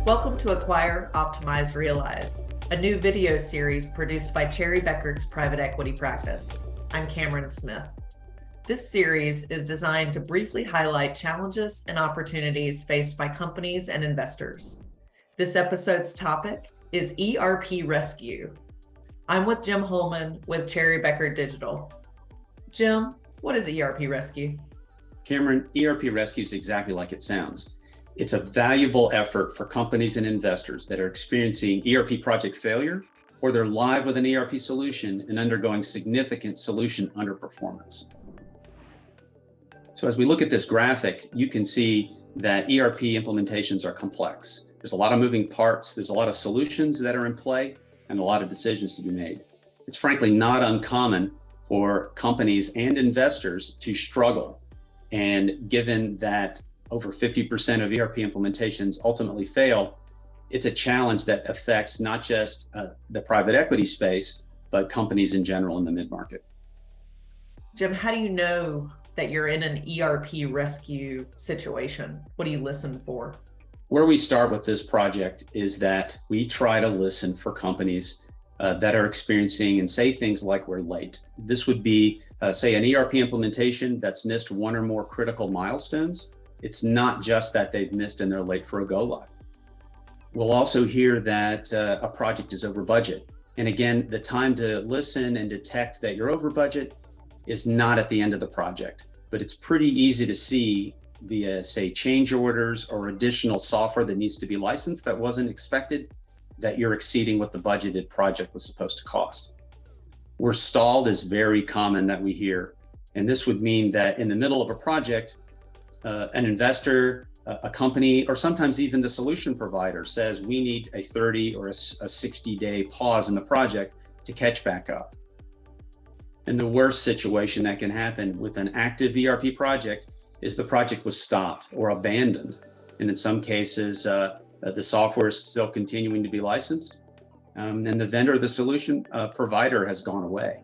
Welcome to Acquire, Optimize, Realize, a new video series produced by Cherry Beckert's private equity practice. I'm Cameron Smith. This series is designed to briefly highlight challenges and opportunities faced by companies and investors. This episode's topic is ERP Rescue. I'm with Jim Holman with Cherry Beckert Digital. Jim, what is ERP Rescue? Cameron, ERP Rescue is exactly like it sounds. It's a valuable effort for companies and investors that are experiencing ERP project failure, or they're live with an ERP solution and undergoing significant solution underperformance. So as we look at this graphic, you can see that ERP implementations are complex. There's a lot of moving parts, there's a lot of solutions that are in play, and a lot of decisions to be made. It's frankly not uncommon for companies and investors to struggle. And given that over 50% of ERP implementations ultimately fail, it's a challenge that affects not just the private equity space, but companies in general in the mid-market. Jim, how do you know that you're in an ERP rescue situation? What do you listen for? Where we start with this project is that we try to listen for companies that are experiencing and say things like we're late. This would be, say, an ERP implementation that's missed one or more critical milestones. It's not just that they've missed and they're late for a go live. We'll also hear that a project is over budget. And again, the time to listen and detect that you're over budget is not at the end of the project, but it's pretty easy to see via, say, change orders or additional software that needs to be licensed that wasn't expected, that you're exceeding what the budgeted project was supposed to cost. We're stalled is very common that we hear. And this would mean that in the middle of a project, an investor, a company, or sometimes even the solution provider says we need a 30 or a 60-day pause in the project to catch back up. And the worst situation that can happen with an active ERP project is the project was stopped or abandoned. And in some cases, the software is still continuing to be licensed, and the vendor, the solution provider has gone away.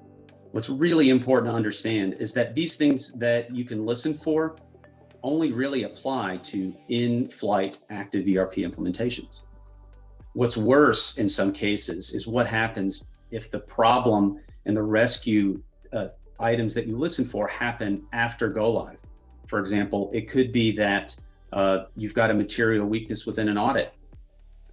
What's really important to understand is that these things that you can listen for only really apply to in-flight active ERP implementations. What's worse in some cases is what happens if the problem and the rescue items that you listen for happen after go live. For example, it could be that you've got a material weakness within an audit.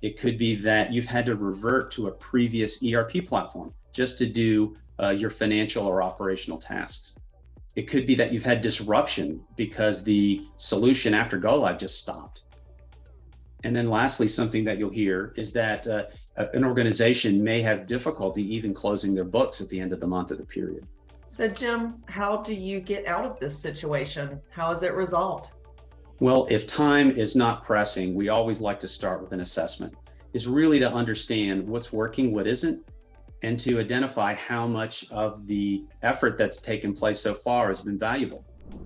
It could be that you've had to revert to a previous ERP platform just to do your financial or operational tasks. It could be that you've had disruption because the solution after go live just stopped. And then lastly, something that you'll hear is that an organization may have difficulty even closing their books at the end of the month or the period. So Jim, how do you get out of this situation? How is it resolved? Well, if time is not pressing, we always like to start with an assessment. It's really to understand what's working, what isn't, and to identify how much of the effort that's taken place so far has been valuable.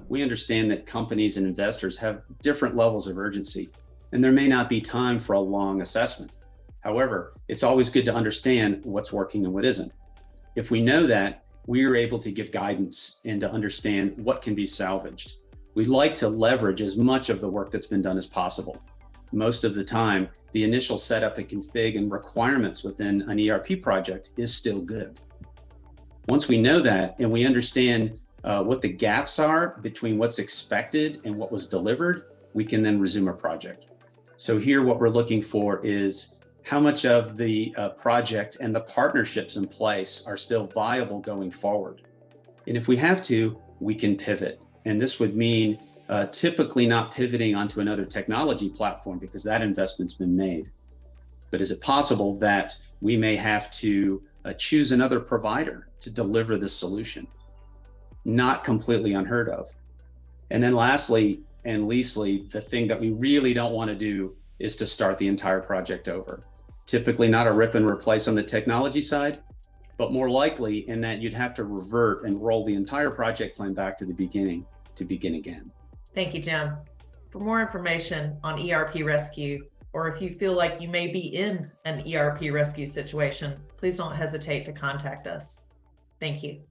We understand that companies and investors have different levels of urgency, and there may not be time for a long assessment. However, it's always good to understand what's working and what isn't. If we know that, we are able to give guidance and to understand what can be salvaged. We'd like to leverage as much of the work that's been done as possible. Most of the time, the initial setup and config and requirements within an ERP project is still good. Once we know that and we understand what the gaps are between what's expected and what was delivered, we can then resume a project. So here what we're looking for is how much of the project and the partnerships in place are still viable going forward. And if we have to, we can pivot. And this would mean typically not pivoting onto another technology platform because that investment's been made. But is it possible that we may have to choose another provider to deliver this solution? Not completely unheard of. And then lastly and leastly, the thing that we really don't want to do is to start the entire project over. Typically not a rip and replace on the technology side, but more likely in that you'd have to revert and roll the entire project plan back to the beginning to begin again. Thank you, Jim. For more information on ERP rescue, or if you feel like you may be in an ERP rescue situation, please don't hesitate to contact us. Thank you.